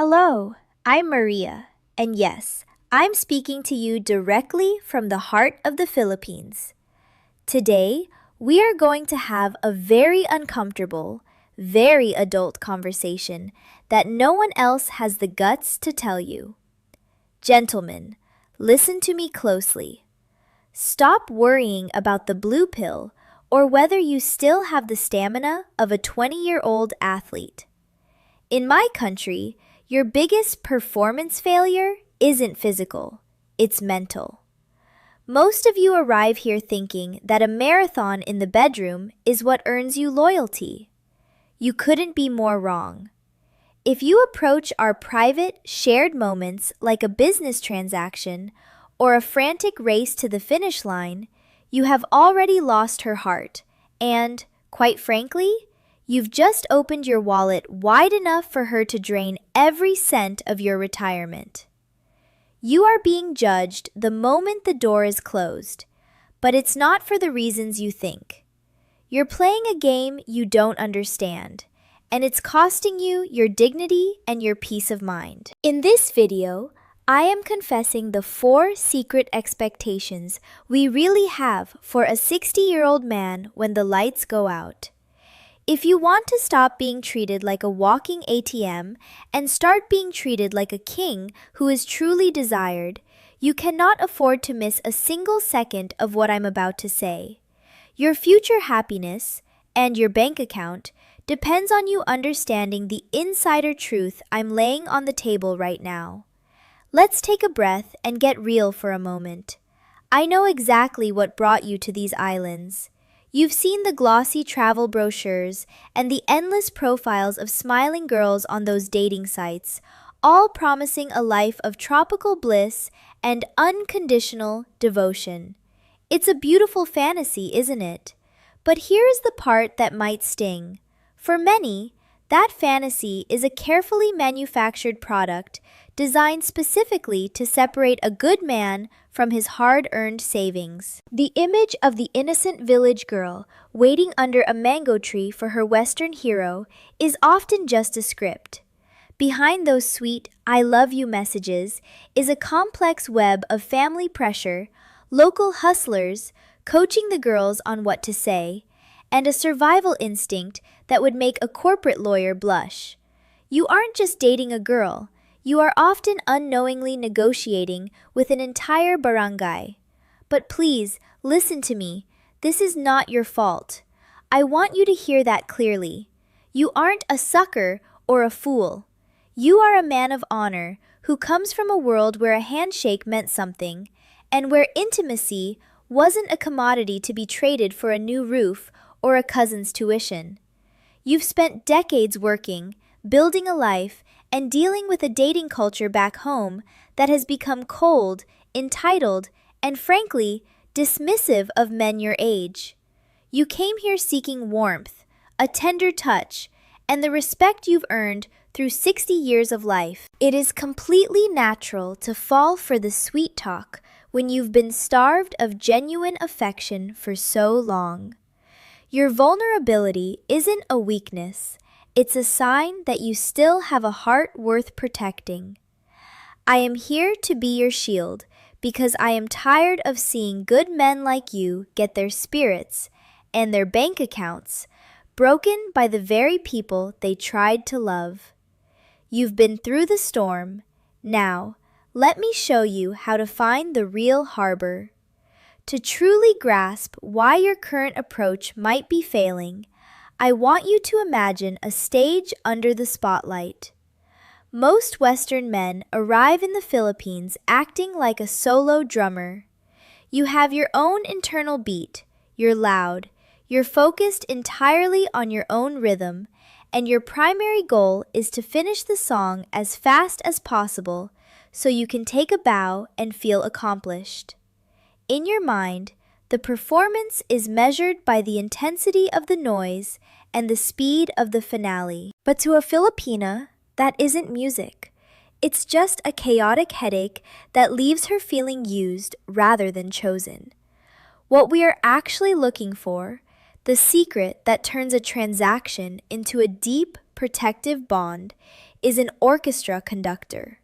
Hello, I'm Maria, and yes, I'm speaking to you directly from the heart of the Philippines. Today, we are going to have a very uncomfortable, very adult conversation that no one else has the guts to tell you. Gentlemen, listen to me closely. Stop worrying about the blue pill or whether you still have the stamina of a 20-year-old athlete. In my country, your biggest performance failure isn't physical, it's mental. Most of you arrive here thinking that a marathon in the bedroom is what earns you loyalty. You couldn't be more wrong. If you approach our private, shared moments like a business transaction or a frantic race to the finish line, you have already lost her heart, and, quite frankly, you've just opened your wallet wide enough for her to drain every cent of your retirement. You are being judged the moment the door is closed, but it's not for the reasons you think. You're playing a game you don't understand, and it's costing you your dignity and your peace of mind. In this video, I am confessing the 4 secret expectations we really have for a 60-year-old man when the lights go out. If you want to stop being treated like a walking ATM and start being treated like a king who is truly desired, you cannot afford to miss a single second of what I'm about to say. Your future happiness and your bank account depends on you understanding the insider truth I'm laying on the table right now. Let's take a breath and get real for a moment. I know exactly what brought you to these islands. You've seen the glossy travel brochures and the endless profiles of smiling girls on those dating sites, all promising a life of tropical bliss and unconditional devotion. It's a beautiful fantasy, isn't it? But here is the part that might sting. For many, that fantasy is a carefully manufactured product designed specifically to separate a good man from his hard-earned savings. The image of the innocent village girl waiting under a mango tree for her Western hero is often just a script. Behind those sweet "I love you" messages is a complex web of family pressure, local hustlers coaching the girls on what to say, and a survival instinct that would make a corporate lawyer blush. You aren't just dating a girl, you are often unknowingly negotiating with an entire barangay. But please, listen to me. This is not your fault. I want you to hear that clearly. You aren't a sucker or a fool. You are a man of honor who comes from a world where a handshake meant something, and where intimacy wasn't a commodity to be traded for a new roof or a cousin's tuition. You've spent decades working, building a life, and dealing with a dating culture back home that has become cold, entitled, and frankly, dismissive of men your age. You came here seeking warmth, a tender touch, and the respect you've earned through 60 years of life. It is completely natural to fall for the sweet talk when you've been starved of genuine affection for so long. Your vulnerability isn't a weakness. It's a sign that you still have a heart worth protecting. I am here to be your shield because I am tired of seeing good men like you get their spirits and their bank accounts broken by the very people they tried to love. You've been through the storm. Now, let me show you how to find the real harbor. To truly grasp why your current approach might be failing, I want you to imagine a stage under the spotlight. Most Western men arrive in the Philippines acting like a solo drummer. You have your own internal beat, you're loud, you're focused entirely on your own rhythm, and your primary goal is to finish the song as fast as possible so you can take a bow and feel accomplished. In your mind, the performance is measured by the intensity of the noise and the speed of the finale. But to a Filipina, that isn't music. It's just a chaotic headache that leaves her feeling used rather than chosen. What we are actually looking for, the secret that turns a transaction into a deep, protective bond, is an orchestra conductor.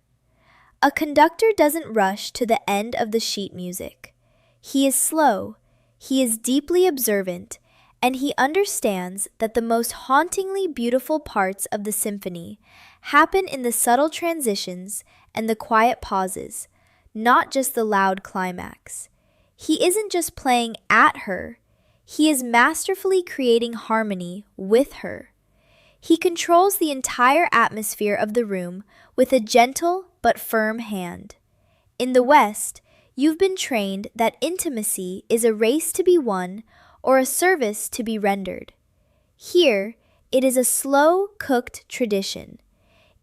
A conductor doesn't rush to the end of the sheet music. He is slow, he is deeply observant, and he understands that the most hauntingly beautiful parts of the symphony happen in the subtle transitions and the quiet pauses, not just the loud climax. He isn't just playing at her, he is masterfully creating harmony with her. He controls the entire atmosphere of the room with a gentle but firm hand. In the West, you've been trained that intimacy is a race to be won or a service to be rendered. Here, it is a slow-cooked tradition.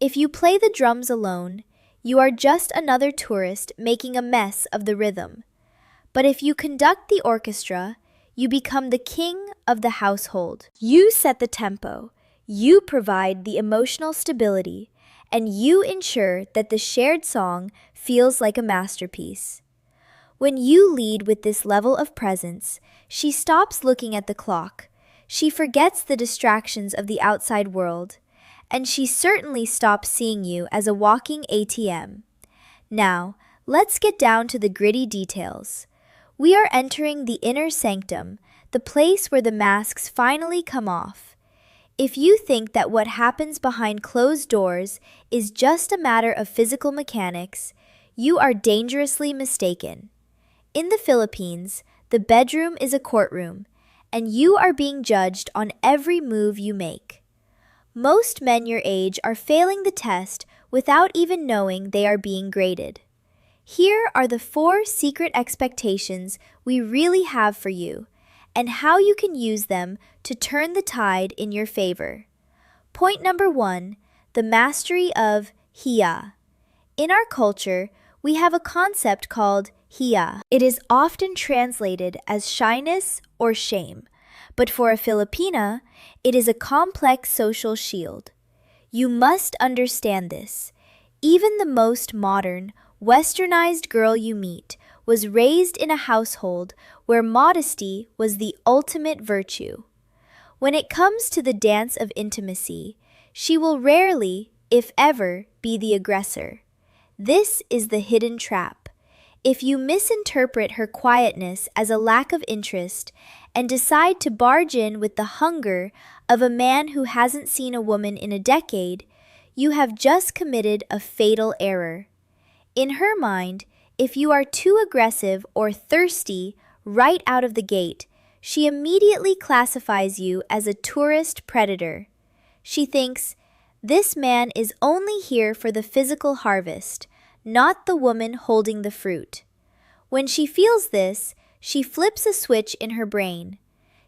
If you play the drums alone, you are just another tourist making a mess of the rhythm. But if you conduct the orchestra, you become the king of the household. You set the tempo, you provide the emotional stability, and you ensure that the shared song feels like a masterpiece. When you lead with this level of presence, she stops looking at the clock, she forgets the distractions of the outside world, and she certainly stops seeing you as a walking ATM. Now, let's get down to the gritty details. We are entering the inner sanctum, the place where the masks finally come off. If you think that what happens behind closed doors is just a matter of physical mechanics, you are dangerously mistaken. In the Philippines, the bedroom is a courtroom, and you are being judged on every move you make. Most men your age are failing the test without even knowing they are being graded. Here are the 4 secret expectations we really have for you, and how you can use them to turn the tide in your favor. Point number 1, the mastery of hiya. In our culture, we have a concept called hiya. It is often translated as shyness or shame, but for a Filipina, it is a complex social shield. You must understand this. Even the most modern, westernized girl you meet was raised in a household where modesty was the ultimate virtue. When it comes to the dance of intimacy, she will rarely, if ever, be the aggressor. This is the hidden trap. If you misinterpret her quietness as a lack of interest and decide to barge in with the hunger of a man who hasn't seen a woman in a decade, you have just committed a fatal error. In her mind, if you are too aggressive or thirsty right out of the gate, she immediately classifies you as a tourist predator. She thinks, this man is only here for the physical harvest, not the woman holding the fruit. When she feels this, she flips a switch in her brain.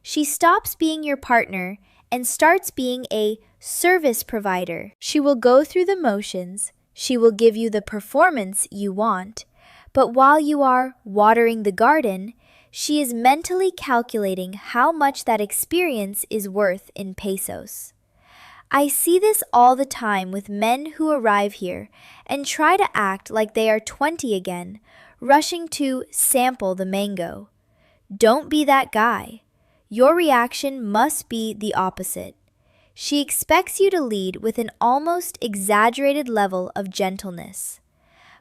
She stops being your partner and starts being a service provider. She will go through the motions, she will give you the performance you want, but while you are watering the garden, she is mentally calculating how much that experience is worth in pesos. I see this all the time with men who arrive here and try to act like they are 20 again, rushing to sample the mango. Don't be that guy. Your reaction must be the opposite. She expects you to lead with an almost exaggerated level of gentleness.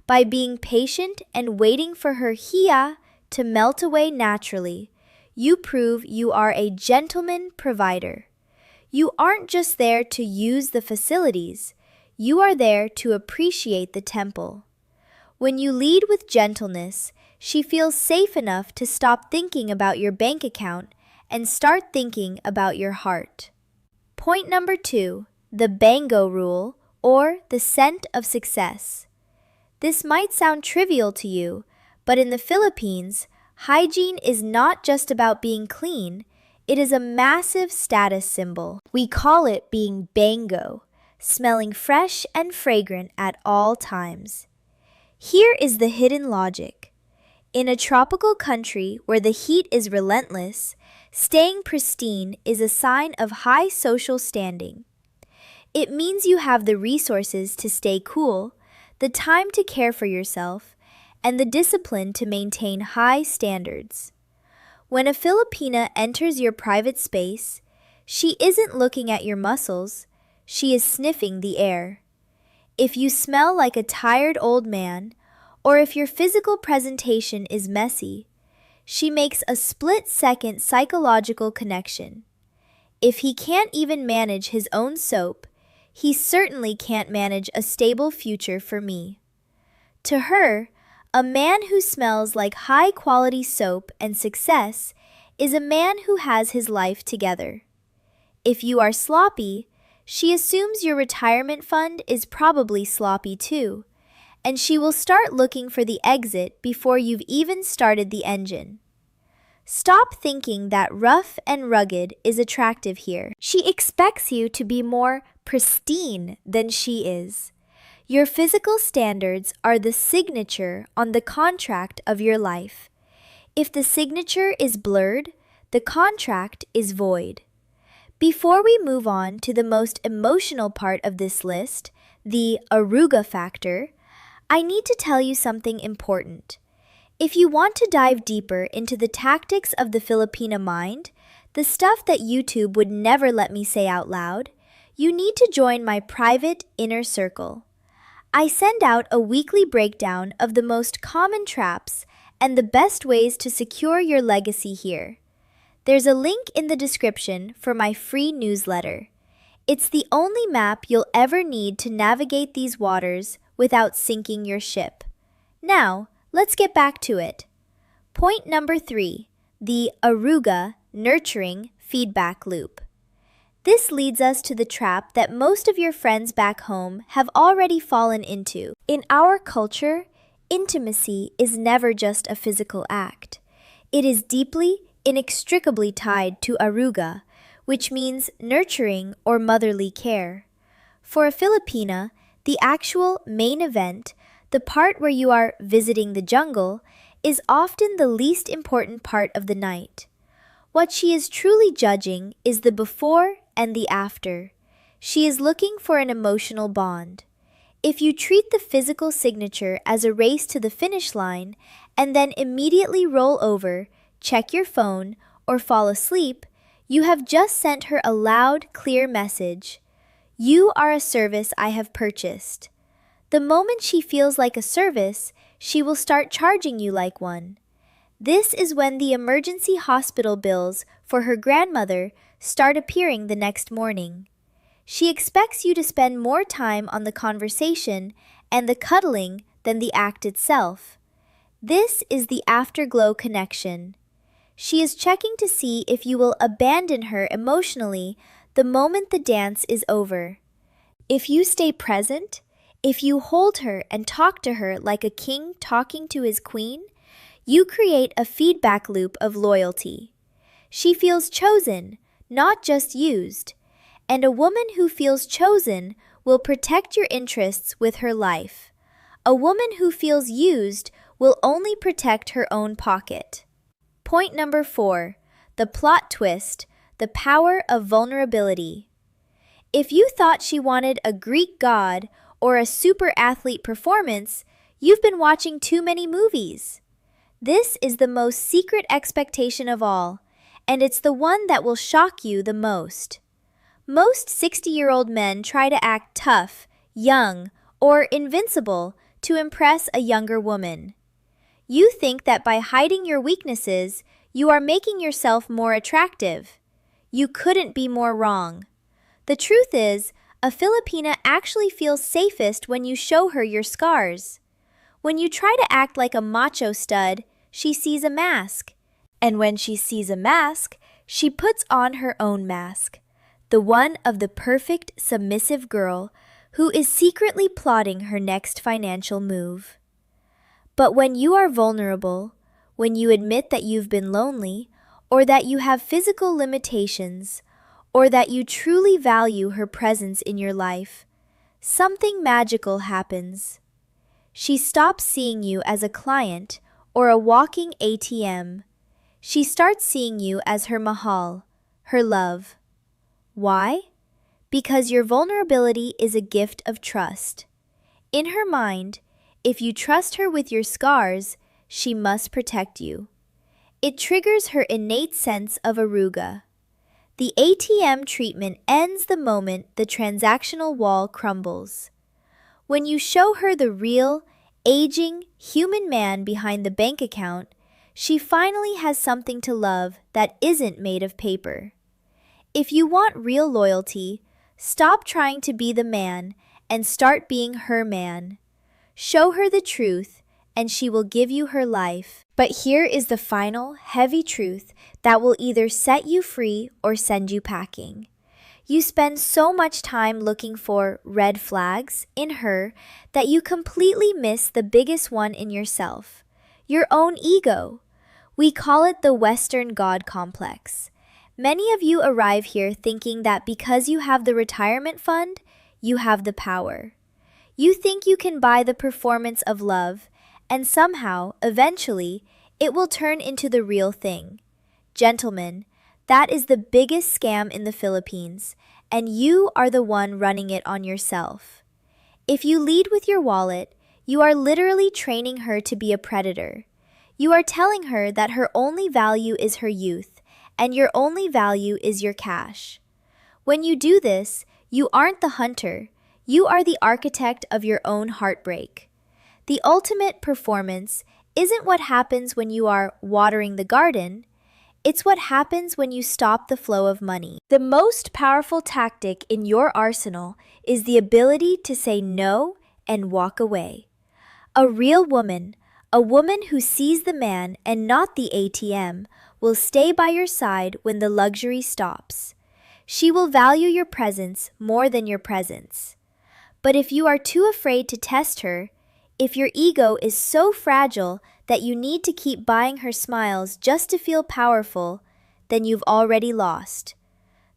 By being patient and waiting for her hiya to melt away naturally, you prove you are a gentleman provider. You aren't just there to use the facilities, you are there to appreciate the temple. When you lead with gentleness, she feels safe enough to stop thinking about your bank account and start thinking about your heart. Point number 2, the bango rule, or the scent of success. This might sound trivial to you, but in the Philippines, hygiene is not just about being clean, it is a massive status symbol. We call it being bango, smelling fresh and fragrant at all times. Here is the hidden logic. In a tropical country where the heat is relentless, staying pristine is a sign of high social standing. It means you have the resources to stay cool, the time to care for yourself, and the discipline to maintain high standards. When a Filipina enters your private space, she isn't looking at your muscles, she is sniffing the air. If you smell like a tired old man, or if your physical presentation is messy, she makes a split-second psychological connection. If he can't even manage his own soap, he certainly can't manage a stable future for me. To her, a man who smells like high-quality soap and success is a man who has his life together. If you are sloppy, she assumes your retirement fund is probably sloppy too, and she will start looking for the exit before you've even started the engine. Stop thinking that rough and rugged is attractive here. She expects you to be more pristine than she is. Your physical standards are the signature on the contract of your life. If the signature is blurred, the contract is void. Before we move on to the most emotional part of this list, the aruga factor, I need to tell you something important. If you want to dive deeper into the tactics of the Filipina mind, the stuff that YouTube would never let me say out loud, you need to join my private inner circle. I send out a weekly breakdown of the most common traps and the best ways to secure your legacy here. There's a link in the description for my free newsletter. It's the only map you'll ever need to navigate these waters without sinking your ship. Now, let's get back to it. Point number 3, the aruga nurturing feedback loop. This leads us to the trap that most of your friends back home have already fallen into. In our culture, intimacy is never just a physical act. It is deeply, inextricably tied to aruga, which means nurturing or motherly care. For a Filipina, the actual main event, the part where you are visiting the jungle, is often the least important part of the night. What she is truly judging is the before and the after. She is looking for an emotional bond. If you treat the physical signature as a race to the finish line and then immediately roll over, check your phone, or fall asleep, you have just sent her a loud, clear message. You are a service I have purchased. The moment she feels like a service, she will start charging you like one. This is when the emergency hospital bills for her grandmother start appearing the next morning. She expects you to spend more time on the conversation and the cuddling than the act itself. This is the afterglow connection. She is checking to see if you will abandon her emotionally the moment the dance is over. If you stay present, if you hold her and talk to her like a king talking to his queen, you create a feedback loop of loyalty. She feels chosen, not just used. And a woman who feels chosen will protect your interests with her life. A woman who feels used will only protect her own pocket. Point number 4, the plot twist, the power of vulnerability. If you thought she wanted a Greek god or a super athlete performance, you've been watching too many movies. This is the most secret expectation of all, and it's the one that will shock you the most. Most 60-year-old men try to act tough, young, or invincible to impress a younger woman. You think that by hiding your weaknesses, you are making yourself more attractive. You couldn't be more wrong. The truth is, a Filipina actually feels safest when you show her your scars. When you try to act like a macho stud, she sees a mask. And when she sees a mask, she puts on her own mask, the one of the perfect submissive girl who is secretly plotting her next financial move. But when you are vulnerable, when you admit that you've been lonely, or that you have physical limitations, or that you truly value her presence in your life, something magical happens. She stops seeing you as a client or a walking ATM. She starts seeing you as her mahal, her love. Why? Because your vulnerability is a gift of trust. In her mind, if you trust her with your scars, she must protect you. It triggers her innate sense of aruga. The ATM treatment ends the moment the transactional wall crumbles. When you show her the real, aging, human man behind the bank account, she finally has something to love that isn't made of paper. If you want real loyalty, stop trying to be the man and start being her man. Show her the truth, and she will give you her life. But here is the final, heavy truth that will either set you free or send you packing. You spend so much time looking for red flags in her that you completely miss the biggest one in yourself, your own ego. We call it the Western God complex. Many of you arrive here thinking that because you have the retirement fund, you have the power. You think you can buy the performance of love, and somehow, eventually, it will turn into the real thing. Gentlemen, that is the biggest scam in the Philippines, and you are the one running it on yourself. If you lead with your wallet, you are literally training her to be a predator. You are telling her that her only value is her youth, and your only value is your cash. When you do this, you aren't the hunter, you are the architect of your own heartbreak. The ultimate performance isn't what happens when you are watering the garden, it's what happens when you stop the flow of money. The most powerful tactic in your arsenal is the ability to say no and walk away. A real woman, a woman who sees the man and not the ATM, will stay by your side when the luxury stops. She will value your presence more than your presence. But if you are too afraid to test her, if your ego is so fragile that you need to keep buying her smiles just to feel powerful, then you've already lost.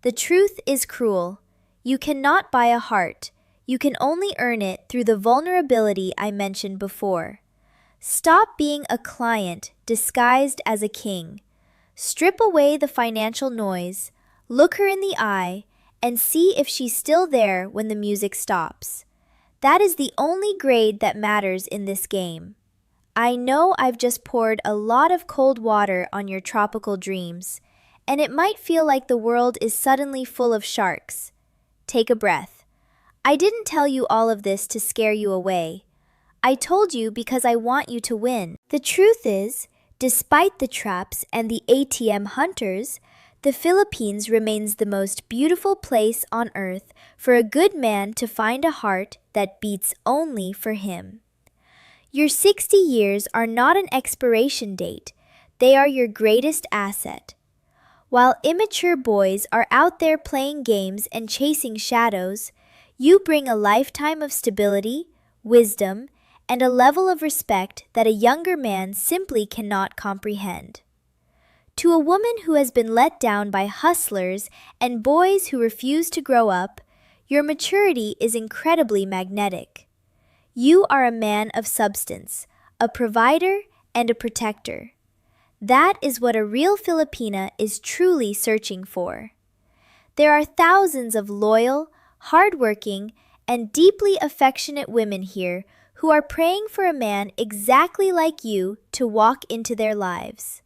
The truth is cruel. You cannot buy a heart. You can only earn it through the vulnerability I mentioned before. Stop being a client disguised as a king. Strip away the financial noise, look her in the eye, and see if she's still there when the music stops. That is the only grade that matters in this game. I know I've just poured a lot of cold water on your tropical dreams, and it might feel like the world is suddenly full of sharks. Take a breath. I didn't tell you all of this to scare you away. I told you because I want you to win. The truth is, despite the traps and the ATM hunters, the Philippines remains the most beautiful place on earth for a good man to find a heart that beats only for him. Your 60 years are not an expiration date, they are your greatest asset. While immature boys are out there playing games and chasing shadows, you bring a lifetime of stability, wisdom, and a level of respect that a younger man simply cannot comprehend. To a woman who has been let down by hustlers and boys who refuse to grow up, your maturity is incredibly magnetic. You are a man of substance, a provider, and a protector. That is what a real Filipina is truly searching for. There are thousands of loyal, hardworking, and deeply affectionate women here who are praying for a man exactly like you to walk into their lives.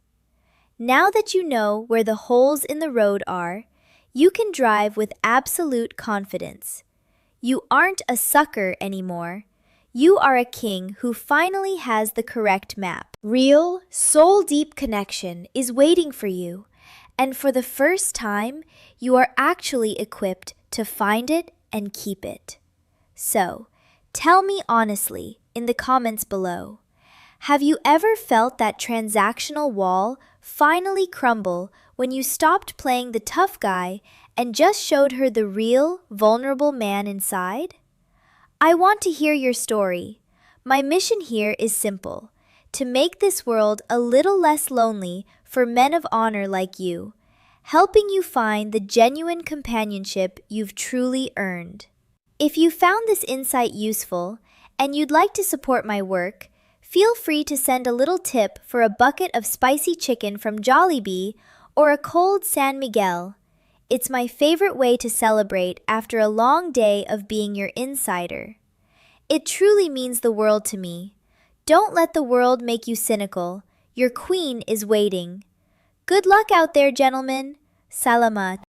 Now that you know where the holes in the road are, you can drive with absolute confidence. You aren't a sucker anymore. You are a king who finally has the correct map. Real, soul-deep connection is waiting for you, and for the first time, you are actually equipped to find it and keep it. So, tell me honestly in the comments below, have you ever felt that transactional wall finally crumble when you stopped playing the tough guy and just showed her the real, vulnerable man inside? I want to hear your story. My mission here is simple, to make this world a little less lonely for men of honor like you, helping you find the genuine companionship you've truly earned. If you found this insight useful and you'd like to support my work, feel free to send a little tip for a bucket of spicy chicken from Jollibee or a cold San Miguel. It's my favorite way to celebrate after a long day of being your insider. It truly means the world to me. Don't let the world make you cynical. Your queen is waiting. Good luck out there, gentlemen. Salamat.